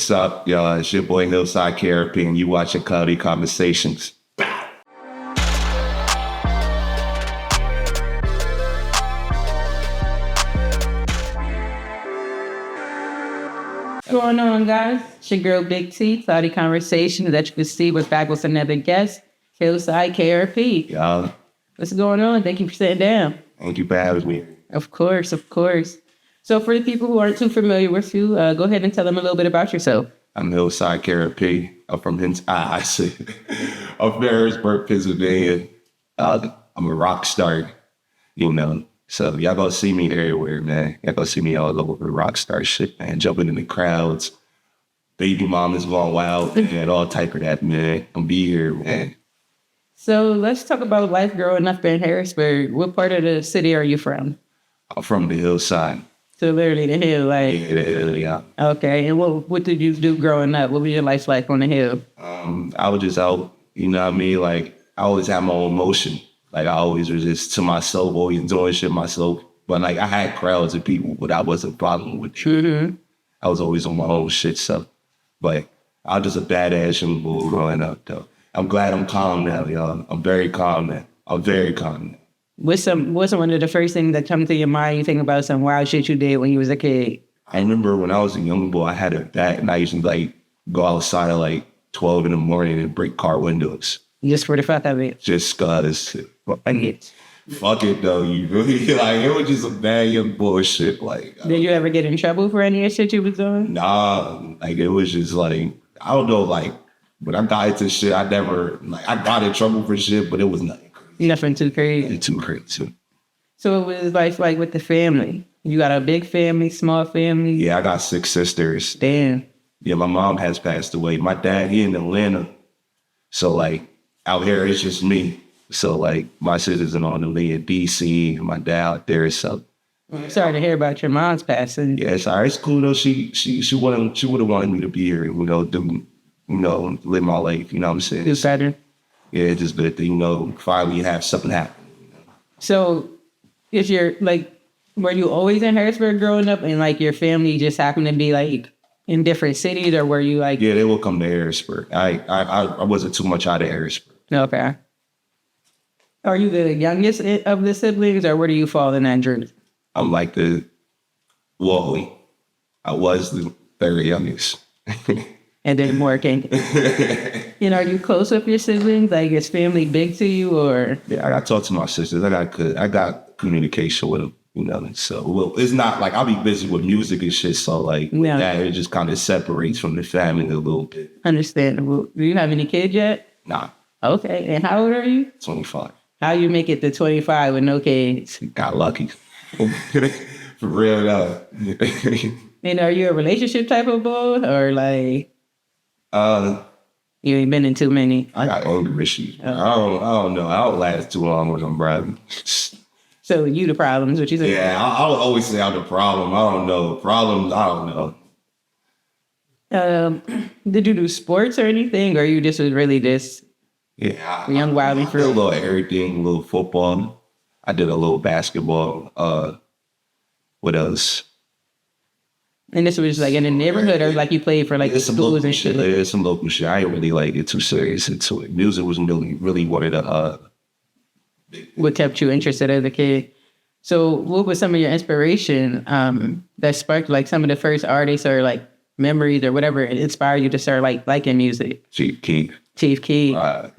What's up, y'all? It's your boy HillSideKRP, and you watching Cloudy Conversations. What's going on, guys? It's your girl Big T, Cloudy Conversations. That you can see, we're back with another guest, HillSideKRP. Y'all, What's going on? Thank you for sitting down. thank you for having me. Of course, of course. So for the people who aren't too familiar with you, go ahead and tell them a little bit about yourself. I'm HillSideKRP. I'm from I'm from Harrisburg, Pennsylvania. I'm a rock star, you know. So y'all gonna see me everywhere, man. Y'all gonna see me all over the rock star shit, man. Jumping in the crowds. Baby mamas going wild and all type of that, man. I'm be here, man. So let's talk about life growing up in Harrisburg. What part of the city are you from? I'm from the hillside. So literally the hill, like. Yeah. Okay, and what did you do growing up? What was your life like on the hill? I was just out, you know what I mean? Like, I always had my own motion. Like, I always was just to myself, always doing shit myself. But, like, I had crowds of people, but I wasn't following with you. Mm-hmm. I was always on my own shit, so. But I was just a badass young boy growing up, though. I'm glad I'm calm now, y'all. I'm very calm now. I'm very calm now. What's one of the first things that come to your mind? You think about some wild shit you did when you was a kid? I remember when I was a young boy, I had a bat, and I used to, like, go outside at, like, 12 in the morning and break car windows. Just for the fuck of it. Just cause. Fuck it though, you really like it was just a bad young bullshit. Like, did you ever get in trouble for any of the shit you was doing? Nah, like it was just like I don't know, like when I got into shit, I got in trouble for shit, but it was nothing crazy. Nothing too crazy. Too crazy. So it was like with the family. You got a big family, small family? Yeah, I got 6 sisters. Damn. Yeah, my mom has passed away. My dad, he in Atlanta. So like out here it's just me. So like my sisters and all them they in DC, my dad out there. So sorry to hear about your mom's passing. Yeah, it's cool though. She would have wanted me to be here, live my life, you know what I'm saying? It's better. Yeah, it's just good to, finally have something happen. So if you're like, were you always in Harrisburg growing up and like your family just happened to be like in different cities, or were you like? Yeah, they will come to Harrisburg. I wasn't too much out of Harrisburg. Okay. Are you the youngest of the siblings, or where do you fall in that journey? I'm like I was the very youngest. And then more came. Are you close with your siblings? Like, is family big to you, or? Yeah, I got to talk to my sisters. I got communication with them, So, it's not like I'll be busy with music and shit. So, like, that it just kind of separates from the family a little bit. Understandable. Do you have any kids yet? Nah. Okay. And how old are you? 25. How you make it to 25 with no kids? Got lucky. For real, though. And are you a relationship type of boy, or like? You ain't been in too many. I got older issues. I don't know. I don't last too long with them, bro. So you the problems, what you think? Yeah, I'll always say I'm the problem. I don't know. Problems, I don't know. Did you do sports or anything, or you just was really just young wildly free? I did a little everything, a little football. I did a little basketball. What else? And this was like in the neighborhood, or like you played for like schools and shit? Yeah, some local shit. I ain't really get too serious into it. Music was really one of the what kept you interested as a kid. So what was some of your inspiration that sparked like some of the first artists or like memories or whatever inspired you to start like liking music? Chief Keef. When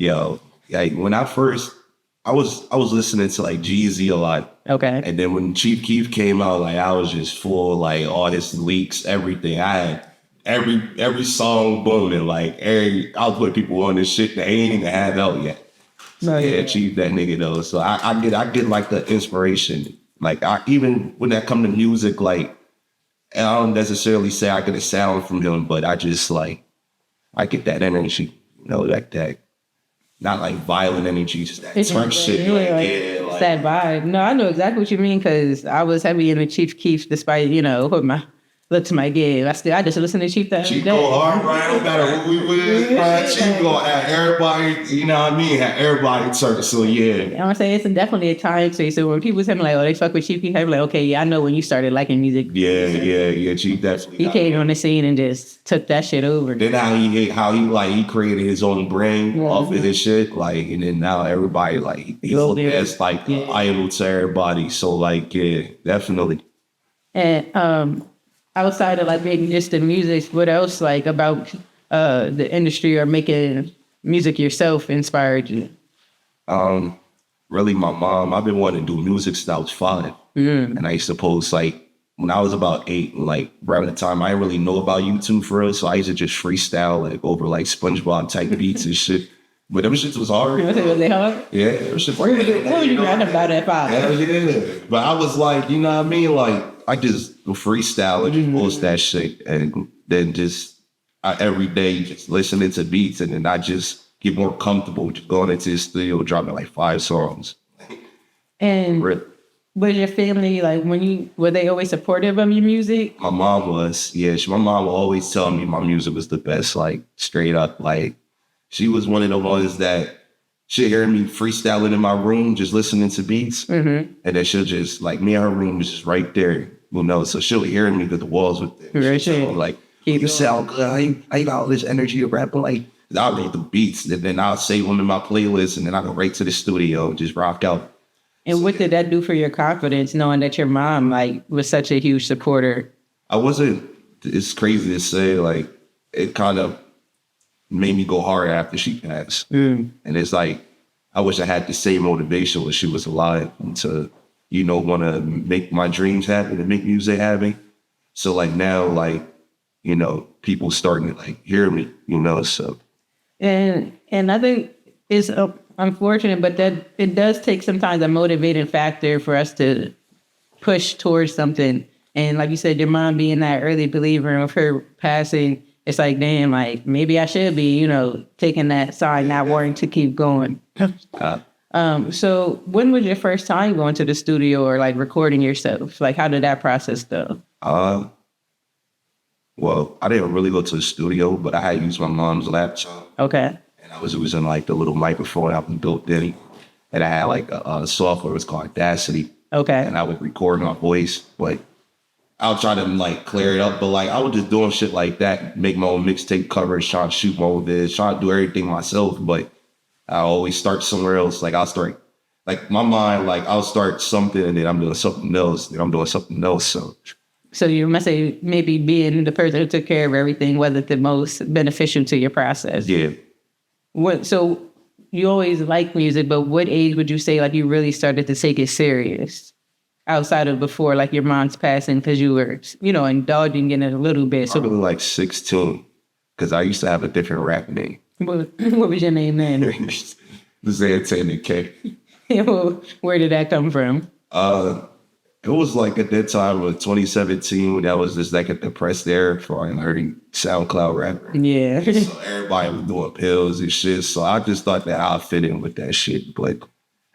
I was listening to like Jeezy a lot. Okay. And then when Chief Keef came out, like I was just full, like all his leaks, everything. I had every song booming. Like I was putting people on this shit that ain't even had out yet. So, yeah, Chief that nigga though. So I get like the inspiration. Like even when that come to music, like I don't necessarily say I get a sound from him, but I just like I get that energy, like that. Not like violent energy, just that turn shit. It's that vibe. No, I know exactly what you mean because I was heavy into Chief Keef despite, with look to my game. I just listen to Chief that Chief go hard, right? I don't matter what we with, man. Chief go have everybody, you know what I mean? Have everybody turn. So yeah. I'm gonna say it's definitely a time space. So when people tell me like, oh, they fuck with Chief, I'm like, okay, yeah, I know when you started liking music. Yeah. Chief definitely. He came on the scene and just took that shit over. Then he created his own brand off of his shit, like, and then now everybody like he's looked as like an idol to everybody. So like, yeah, definitely. And outside of like maybe just the music, what else like about the industry or making music yourself inspired you? Really my mom. I've been wanting to do music since I was 5. And I used to post like when I was about 8, like around the time I didn't really know about YouTube for real. So I used to just freestyle like over like SpongeBob type beats and shit. But them shits was hard. Was they hard? Yeah, them shit. What were you rapping about at 5? Hell yeah. But I was like, you know what I mean? Like I just freestyle and just post that shit, and then just every day just listening to beats, and then I just get more comfortable just going into the studio, dropping like 5 songs. And Really. was your family like were they always supportive of your music? My mom was, yeah. My mom would always tell me my music was the best, like straight up. Like she was one of the ones that she'd hear me freestyling in my room, just listening to beats. And then she'll just, like, me and her room was just right there. Well, no, so she'll hear me because the walls were there. Right, so, like, you sound good. I got all this energy of rapping. Like, I'll read the beats, and then I'll save them in my playlist, and then I'll go right to the studio and just rock out. And what did that do for your confidence, knowing that your mom, like, was such a huge supporter? It's crazy to say, like, it kind of made me go hard after she passed. And it's like, I wish I had the same motivation when she was alive to, you know, want to make my dreams happen and make music happen. So like now, like, you know, people starting to like hear me, you know, so. And I think it's unfortunate, but that it does take sometimes a motivating factor for us to push towards something. And like you said, your mom being that early believer, and with her passing, it's like, damn, like maybe I should be, you know, taking that side, not wanting to keep going. So when was your first time going to the studio or like recording yourself? Like, how did that process go? Well, I didn't really go to the studio, but I had used my mom's laptop. Okay. And I was using like the little microphone I built in, and I had like a software, it's called Audacity. Okay. And I would record my voice, but I'll try to like clear it up. But like I was just doing shit like that, make my own mixtape covers, trying to shoot my own vids, trying to do everything myself. But I always start somewhere else. Like I'll start, like my mind, like I'll start something and then I'm doing something else, and I'm doing something else. So you must say maybe being the person who took care of everything wasn't the most beneficial to your process. Yeah. So you always liked music, but what age would you say like you really started to take it serious? Outside of before like your mom's passing, because you were, you know, indulging in it a little bit. So probably like 16, because I used to have a different rap name. What was your name then? K. Well, where did that come from? It was like at that time of 2017, that was just like a depressed era for learning SoundCloud rapper. Yeah. So everybody was doing pills and shit. So I just thought that I'd fit in with that shit. But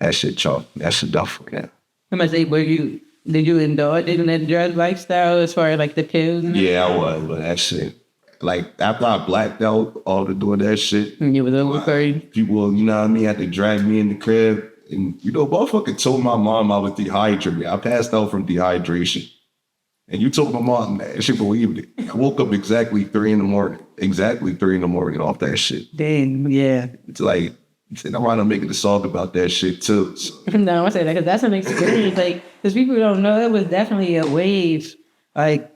that shit chalk. That shit done for that. I must say, did you indulge in that drug lifestyle as far as like the pills? Yeah, I was, but that shit. Like after I blacked out all the doing that shit. You was over for you? People, you know what I mean, had to drag me in the crib. And, you know, motherfucker told my mom I was dehydrated. I passed out from dehydration. And you told my mom that. She believed it. I woke up exactly 3 in the morning. Exactly 3 in the morning off that shit. Dang, yeah. It's like, I'm trying to make a song about that shit too. So. No, I say that because that's an experience. Like, because people don't know, it was definitely a wave. Like,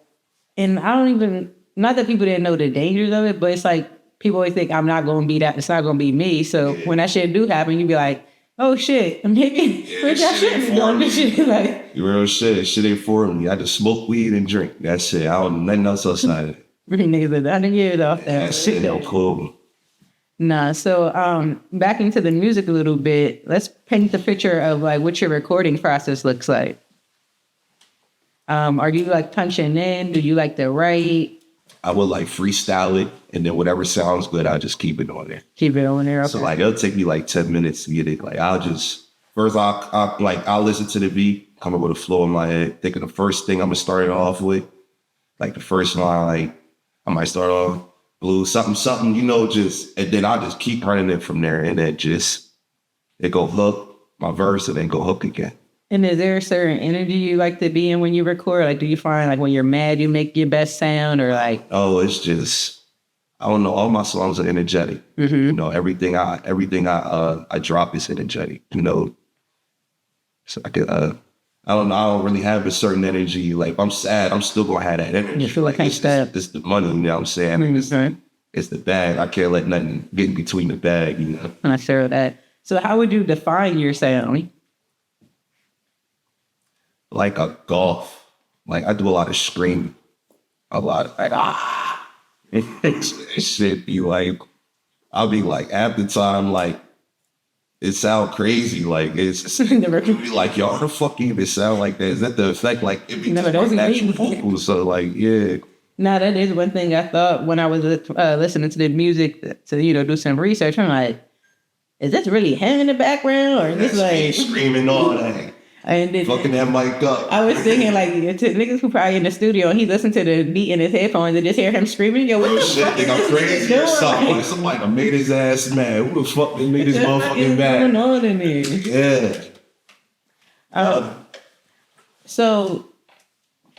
and I don't even, not that people didn't know the dangers of it, but it's like, people always think I'm not going to be that. It's not going to be me. So when that shit do happen, you be like, oh shit, maybe that shit be doing this shit. Like, real shit. Shit ain't for me. I just smoke weed and drink. That's it. I don't know nothing else outside of it. Really niggas, I didn't get it off that shit. That's cool. Nah, so back into the music a little bit. Let's paint the picture of like what your recording process looks like. Are you like punching in? Do you like to write? I would like freestyle it, and then whatever sounds good, I'll just keep it on there. Keep it on there. Okay. So like it'll take me like 10 minutes to get it. Like I'll listen to the beat, come up with a flow in my head, thinking the first thing I'm gonna start it off with. Like the first line, like I might start off blue, something, something, you know, just, and then I'll just keep running it from there. And then it go hook, my verse, and then go hook again. And is there a certain energy you like to be in when you record? Like, do you find like when you're mad, you make your best sound, or like? Oh, it's just, I don't know. All my songs are energetic. You know, everything I drop is energetic. You know, so I could, I don't know. I don't really have a certain energy. Like if I'm sad, I'm still gonna have that energy. You feel like it's the money. You know what I'm saying? It's the bag. I can't let nothing get in between the bag. You know. I'm not sure of that. So how would you define your sound? Like a golf. Like I do a lot of screaming. A lot of like shit be like, I'll be like half the time like it sound crazy. Like it's Never be like, y'all, how the fuck you even sound like that? Is that the effect? Like it be Never those natural vocals. So like, yeah. Now that is one thing I thought when I was listening to the music to, you know, do some research. I'm like, is this really him in the background, or is this like screaming all that? And then, fucking that mic up. I was thinking like to niggas who probably in the studio and he listened to the beat in his headphones and just hear him screaming. Yo, what the shit, fuck think I'm crazy or something. Like somebody done made his ass mad. Who the fuck they made this motherfucking mad? What's going on in there? Yeah. So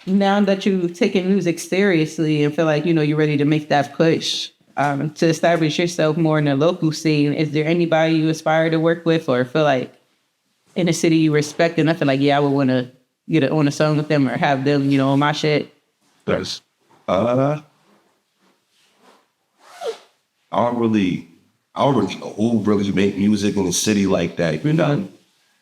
now that you've taken music seriously and feel like, you know, you're ready to make that push to establish yourself more in the local scene, is there anybody you aspire to work with or feel like in a city you respect and I feel like, yeah, I would want to get on a song with them or have them, you know, on my shit? There's, I don't really know who really make music in the city like that. You know,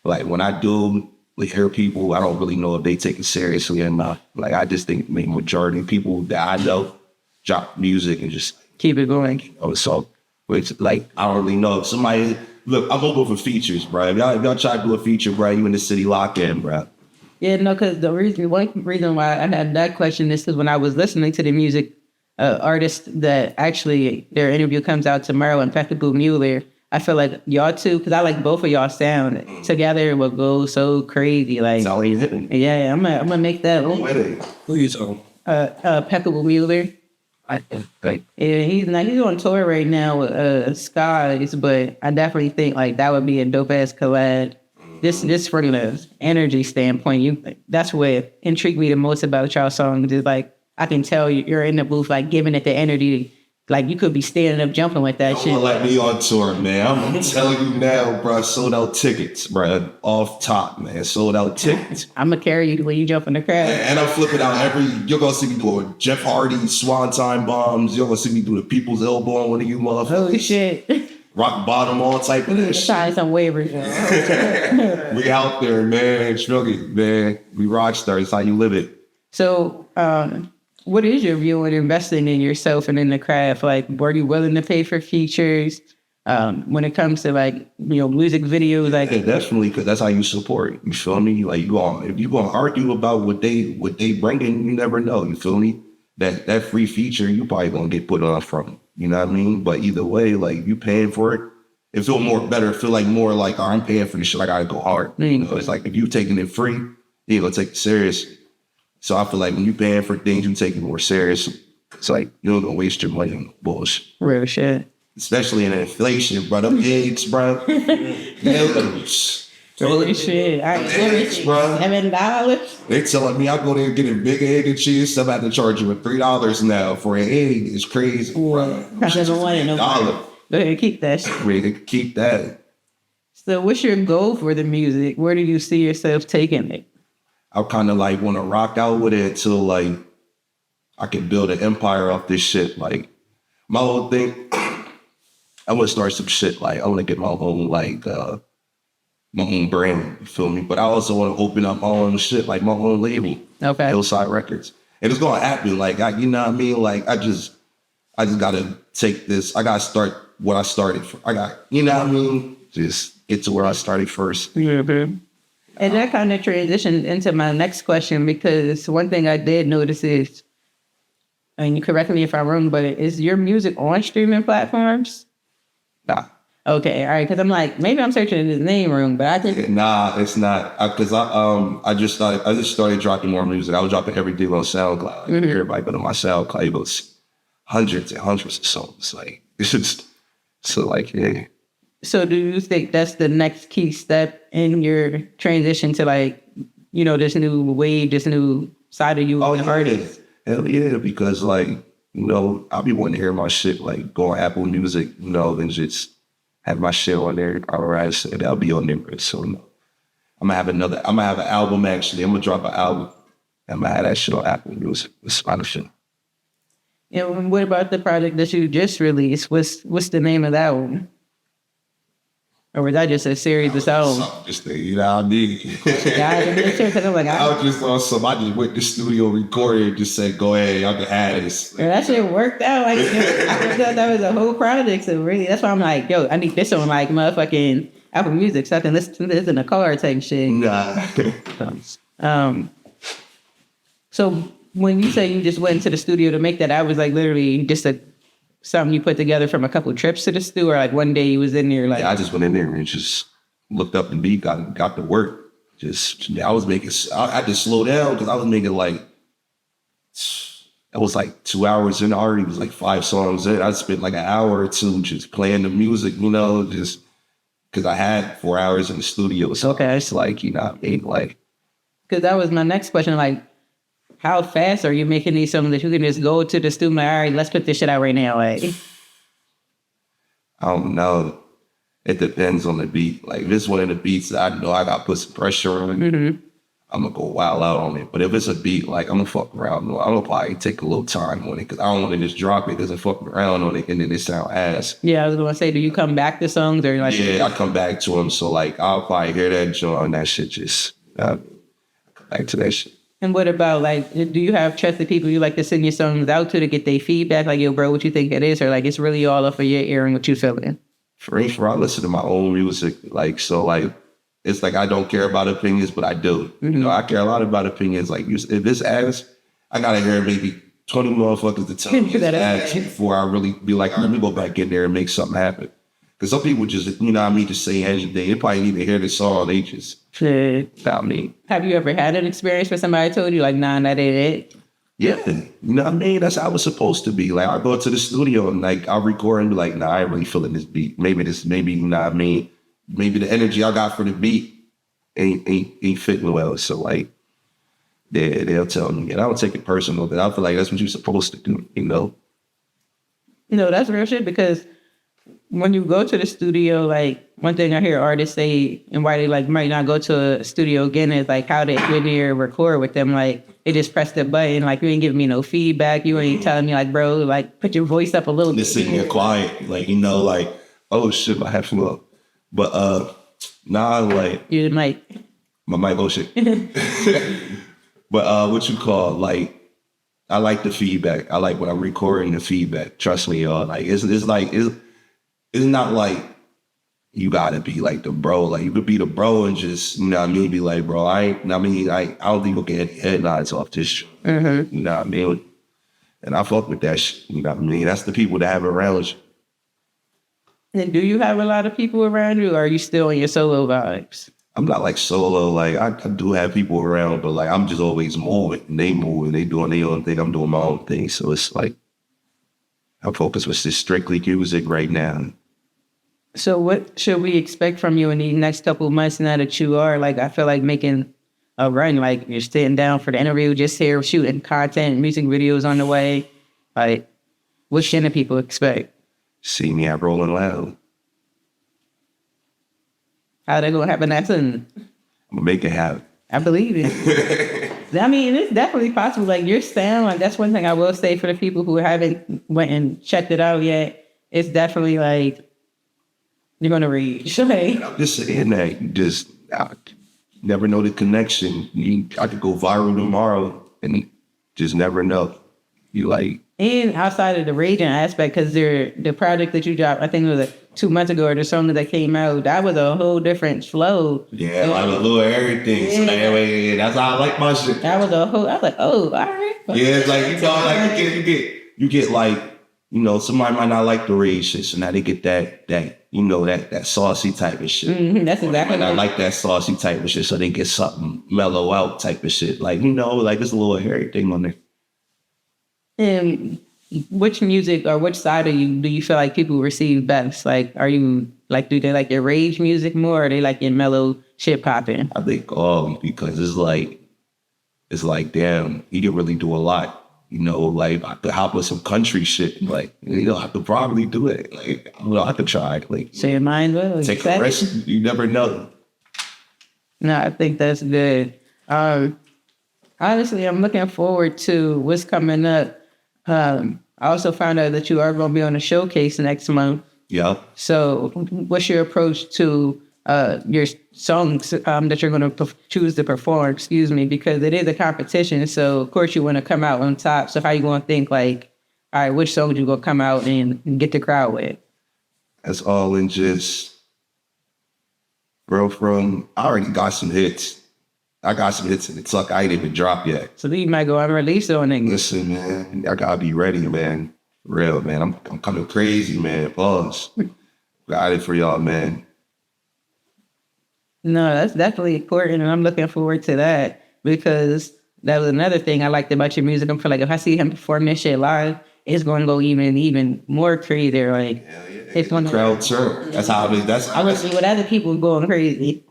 like when I do hear people, I don't really know if they take it seriously or not. Like I just think the majority of people that I know drop music and just keep it going. You know, so which like I don't really know if somebody. Look, I'm open for features, bro. If y'all try to do a feature, bro, you in the city lock in, bro. Yeah, no, because one reason why I had that question is because when I was listening to the music artist that actually their interview comes out tomorrow, Impeccable Mueller, I feel like y'all two, because I like both of y'all sound together, it will go so crazy. Like, it's always hitting. Yeah, I'm gonna make that. Who you talking? Impeccable Mueller. Like, Yeah, he's on tour right now with Skies, but I definitely think like that would be a dope ass collab. This from the energy standpoint, that's what intrigued me the most about y'all songs. Is like I can tell you're in the booth, like giving it the energy. Like you could be standing up, jumping with that shit. Don't let me on tour, man. I'm telling you now, bro. Sold out tickets, bro. Off top, man. Sold out tickets. I'm gonna carry you when you jump in the crowd. And I'm flipping out you're gonna see me doing Jeff Hardy, Swanton bombs. You're gonna see me do the people's elbow on one of you motherfuckers. Holy shit. Rock bottom, all type of this. Sign some waivers. We out there, man. Shruggy, man. We rockstar. It's how you live it. So, what is your view on investing in yourself and in the craft? Like, were you willing to pay for features when it comes to like, you know, music videos? Like, yeah, definitely, because that's how you support. You feel me? Like if you gonna argue about what they bring in, you never know. You feel me? That free feature, you probably gonna get put on from. You know what I mean? But either way, like you paying for it, it feel more better. It feel like more like I'm paying for this shit. I gotta go hard. You know, it's like if you taking it free, you gonna take it serious. So I feel like when you paying for things, you take it more serious. It's like you don't gonna waste your money on bullshit. Real shit. Especially in inflation, bro. Them eggs, bro. Holy shit. Eggs, bro. $7. They telling me I go there and get a big egg and cheese. Some have to charge you $3 now for an egg. It's crazy. I never wanted no $1. Go ahead, keep that shit. Ready to keep that. So what's your goal for the music? Where do you see yourself taking it? I kind of like want to rock out with it till like I can build an empire off this shit. Like my whole thing, I want to start some shit. Like I want to get my own like my own brand. You feel me? But I also want to open up my own shit, like my own label. Okay. Hillside Records, and it's gonna happen. Like you know what I mean? Like I just gotta take this. I gotta start what I started. You know what I mean? Just get to where I started first. Yeah, man. And that kind of transitions into my next question, because one thing I did notice is, and you correct me if I'm wrong, but is your music on streaming platforms? Nah. Okay, all right. Because I'm like, maybe I'm searching his name wrong, but I think Nah, it's not. Because I just started dropping more music. I was dropping everything on SoundCloud. Everybody go to my SoundCloud. It was hundreds and hundreds of songs. Like it's just so like yeah. So do you think that's the next key step in your transition to like, this new wave, this new side of you as an artist? Hell yeah, because like, I'll be wanting to hear my shit like go on Apple Music, and just have my shit on there. All right, so that'll be on there. So I'm gonna have I'm gonna have an album actually. I'm gonna drop an album. I'm gonna have that shit on Apple Music. It's fun shit. And what about the project that you just released? What's the name of that one? Or was that just a series of songs? Just what I mean? I was just on some. I just went to studio, recorded, and just said, "Go ahead, y'all can have this." That shit worked out. Like I thought that was a whole project. So really, that's why I'm like, yo, I need this on like motherfucking Apple Music, so I can listen to this in the car type shit. Nah. So when you say you just went into the studio to make that was like literally just something you put together from a couple trips to the studio, or like one day you was in there like... Yeah, I just went in there and just looked up the beat, got to work. I had to slow down because I was making like, it was like 2 hours in already. It was like 5 songs in. I spent like an hour or two just playing the music, just because I had 4 hours in the studio. So okay. It's like, like... Because that was my next question, like, how fast are you making these songs that you can just go to the studio like, all right, let's put this shit out right now? Like, I don't know. It depends on the beat. Like, if it's one of the beats that I know I got to put some pressure on, I'm going to go wild out on it. But if it's a beat, like, I'm going to fuck around. I'm going to probably take a little time on it because I don't want to just drop it because I fuck around on it and then it sound ass. Yeah, I was going to say, do you come back to songs or like... Yeah, I come back to them. So, like, I'll probably hear that joint and that shit just... come back to that shit. And what about, like, do you have trusted people you like to send your songs out to get their feedback? Like, yo, bro, what you think it is? Or, like, it's really all up for your ear and what you feeling? For I listen to my own music. Like, so, like, it's like I don't care about opinions, but I do. I care a lot about opinions. Like, if this ass, I got to hear maybe 20 motherfuckers to tell me that ass before I really be like, all right, let me go back in there and make something happen. Because some people just, just say anything. They probably need to hear the song. They just, about me. Have you ever had an experience where somebody told you, like, nah, that ain't it? Yeah. You know what I mean? That's how it's supposed to be. Like, I go to the studio and, like, I'll record and be like, nah, I ain't really feeling this beat. Maybe, you know what I mean? Maybe the energy I got for the beat ain't fitting well. So, like, they'll tell me. And I don't take it personal, but I feel like that's what you're supposed to do, That's real shit because when you go to the studio, like, one thing I hear artists say and why they, like, might not go to a studio again is, like, how they get there record with them. Like, they just press the button. Like, you ain't giving me no feedback. You ain't telling me, like, bro, like, put your voice up a little bit. Just sitting there quiet. Like, like, oh, shit, I have to look. But, nah, like... Your mic. My mic, oh, shit. But, what you call, like, I like the feedback. I like when I'm recording the feedback. Trust me, y'all. Like, it's not like you gotta be like the bro. Like, you could be the bro and just, be like, bro, I don't think you'll get any headlines off this shit. You know what I mean? And I fuck with that shit. You know what I mean? That's the people that have around you. And do you have a lot of people around you, or are you still in your solo vibes? I'm not like solo. Like, I do have people around, but like, I'm just always moving. And they moving. They doing their own thing. I'm doing my own thing. So it's like, I focus with just strictly music right now. So what should we expect from you in these next couple of months now that you are, like, I feel like making a run, like you're sitting down for the interview, just here shooting content, music videos on the way. Like, what should the people expect? See me at Rolling Loud. How they gonna happen that soon? I'm gonna make it happen. I believe it. I mean, it's definitely possible. Like, your sound, like, that's one thing I will say for the people who haven't went and checked it out yet. It's definitely like, you're going to reach. Okay. I'm just saying that. I never know the connection. I could go viral tomorrow and just never know. And outside of the raging aspect, because the project that you dropped, I think it was like 2 months ago, or the song that came out, that was a whole different flow. Yeah, like a little everything. Yeah. So anyway, that's how I like my shit. That was I was like, oh, all right. Yeah, it's like, like you get like you know, somebody might not like the rage shit, so now they get that you know, that saucy type of shit. That's exactly I like that saucy type of shit, so they get something mellow out type of shit. Like, you know, like there's a little everything on there. And which music or which side of you do you feel like people receive best? Like, are you like, do they like your rage music more, or they like your mellow shit popping? I think because it's like, damn, you can really do a lot. You know, like I could hop with some country shit. Like, you know, I could probably do it. Like, well, I could try. Like, So your mind will take a risk. You never know. No, I think that's good. Honestly, I'm looking forward to what's coming up. I also found out that you are going to be on a showcase next month. Yeah. So what's your approach to your songs that you're going to choose to perform, because it is a competition. So, of course, you want to come out on top. So how you going to think, like, all right, which songs you going to come out and get the crowd with? That's all in just, bro, I already got some hits. I got some hits in the tuck I ain't even dropped yet. So then you might go unreleased on it. Listen, man, I got to be ready, man. Real, man. I'm coming crazy, man. Pause. Got it for y'all, man. No, that's definitely important, and I'm looking forward to that, because that was another thing I liked about your music. I feel like if I see him perform this shit live, it's going to go even more crazy. Like, it's going to crowd turn. That's how it is. I was with other people going crazy.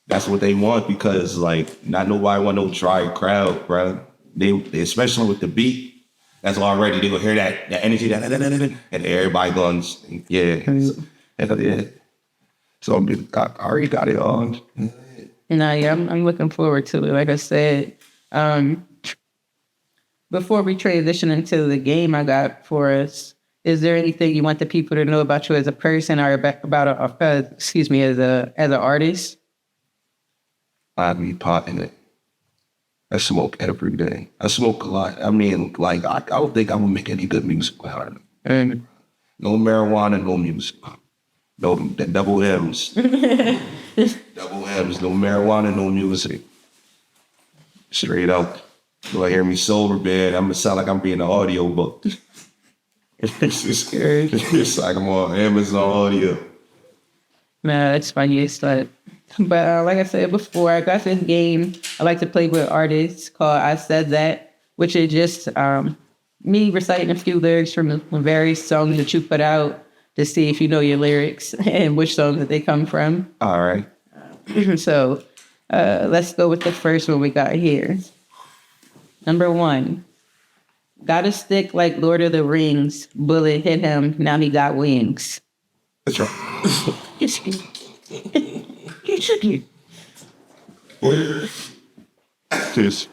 That's what they want, because like not nobody want no dry crowd, bro. They especially with the beat. That's already they will hear that energy, and everybody going, yeah. So I already got it on. No, yeah, I'm looking forward to it. Like I said, before we transition into the game I got for us, is there anything you want the people to know about you as a person, or about as an artist? I be potting it. I smoke every day. I smoke a lot. I mean, like I don't think I'm gonna make any good music without it. No marijuana, no music. No double M's. Double M's, no marijuana, no music. Straight up. You hear me sober, man, I'm gonna sound like I'm being an audio book. It's like I'm on Amazon Audio. Nah, that's funny. It's like, but like I said before, I got this game I like to play with artists called I Said That, which is just me reciting a few lyrics from various songs that you put out, to see if you know your lyrics and which songs that they come from. All right. So let's go with the first one we got here. Number 1. Got a stick like Lord of the Rings. Bullet hit him. Now he got wings. That's right. Just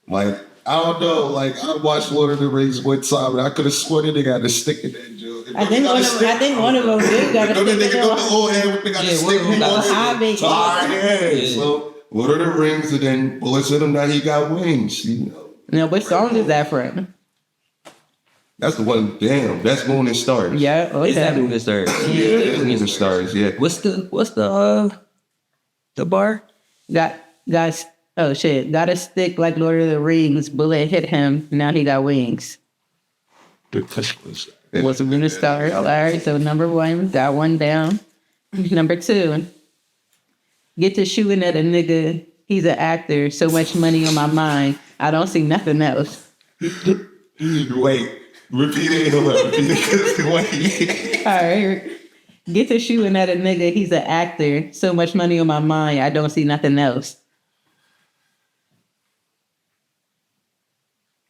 like I don't know, like I watched Lord of the Rings one time, and I could have sworn they got a stick in that joke. I think one of them did got a stick. They got the old head, they got a stick. So Lord of the Rings, and then bullets hit him. Now he got wings. You know. Now, what song is that from? That's the one. Damn, that's Moon and Stars. Yeah, okay. Is that Moon and Stars? Yeah, Moon and Stars. Yeah. What's the bar? Got oh shit! Got a stick like Lord of the Rings. Bullet hit him. Now he got wings. What's a Moon and Stars? All right. So number 1, got one down. Number 2, get to shooting at a nigga. He's an actor. So much money on my mind. I don't see nothing else. Wait. Repeat it. Wait. All right. Get to shooting at a nigga. He's an actor. So much money on my mind. I don't see nothing else.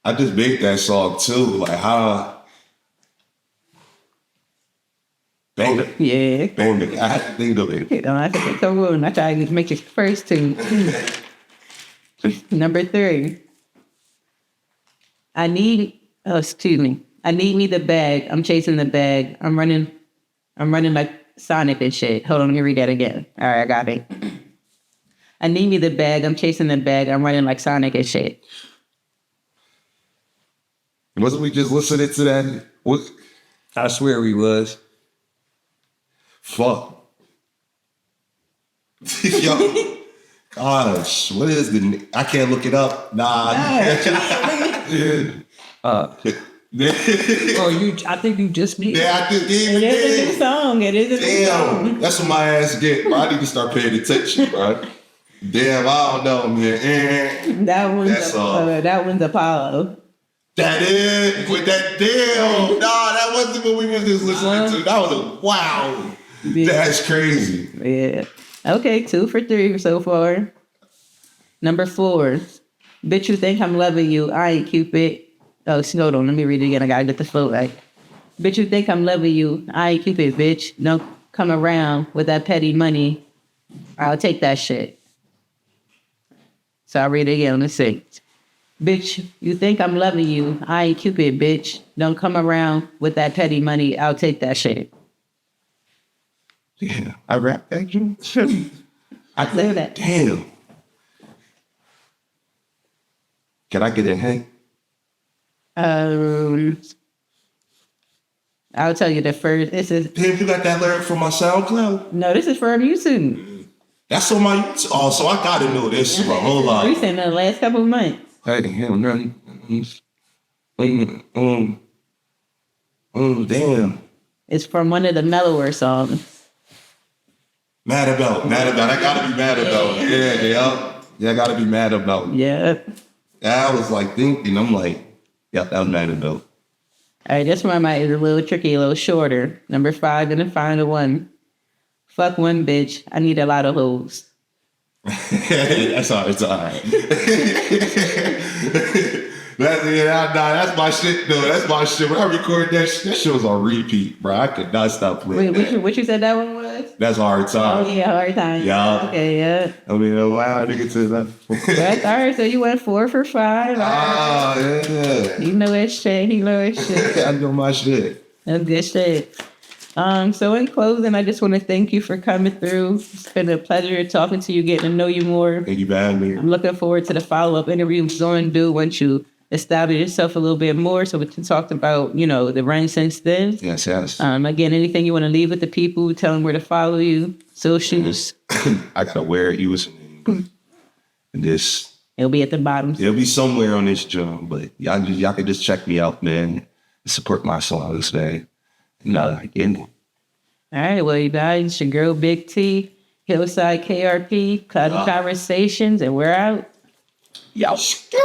I just made that song too. Like how. Bang it. Yeah. Bang it. I had to think of it. You know, I think it's so rude. I try to make it first 2. Number 3. I need me the bag. I'm chasing the bag. I'm running like Sonic and shit. Hold on, let me read that again. All right, I got it. I need me the bag. I'm chasing the bag. I'm running like Sonic and shit. Wasn't we just listening to that? What? I swear we was. Fuck. Yo. Gosh, what is the? I can't look it up. Nah. I think you just did. Yeah, I just gave It is a new it. song. It is a new song. Damn, that's what my ass get, bro. I need to start paying attention, bro. Damn, I don't know, man. That one's Apollo. That is with that damn. Nah, that wasn't what we was just listening to. That was a wow. Yeah. That's crazy. Yeah. Okay, 2 for 3 so far. Number 4. Bitch, you think I'm loving you. I ain't Cupid. Oh, hold on. Let me read it again. I gotta get the flow right. Bitch, you think I'm loving you. I ain't Cupid, bitch. Don't come around with that petty money. I'll take that shit. So I'll read it again. Let's see. Bitch, you think I'm loving you. I ain't Cupid, bitch. Don't come around with that petty money. I'll take that shit. Yeah, I rap that. I Look at that. Damn. Can I get a hint? I'll tell you the first. This is Damn, you got that lyric from my SoundCloud? no. This is from YouTube. That's on my YouTube. Oh, so I gotta know this one. Hold on. Recent in the last couple of months. Hey, him, damn. It's from one of the mellower songs. Mad about. I gotta be mad about. Yeah, I gotta be mad about. Yeah. I was like thinking, I'm like, yeah, that was mad about. All right, this one is a little tricky, a little shorter. Number 5 and the final one. Fuck one bitch. I need a lot of hoes. That's all. It's all right. That's my shit though. That's my shit. When I record that shit was on repeat, bro. I could not stop playing. Wait, what you said that one was? That's Hard Time. Oh yeah, Hard Time. Yeah. Okay, yeah. I mean, wow, nigga said that. That's all right. So you went 4 for 5. Ah, yeah. You know his shit. He know his shit. I know my shit. That's good shit. So in closing, I just want to thank you for coming through. It's been a pleasure talking to you, getting to know you more. Thank you for having me. I'm looking forward to the follow-up interview we're going to do once you establish yourself a little bit more so we can talk about, the run since then. Yes. Again, anything you want to leave with the people, tell them where to follow you, socials. I gotta wear username. And this, It'll be at the bottom. it'll be somewhere on this drum, but y'all can just check me out, man. Support my songs, man. Again. All right, well, you guys, it's your girl, Big T, HillSideKRP, Cloud Conversations, and we're out. Y'all skirt.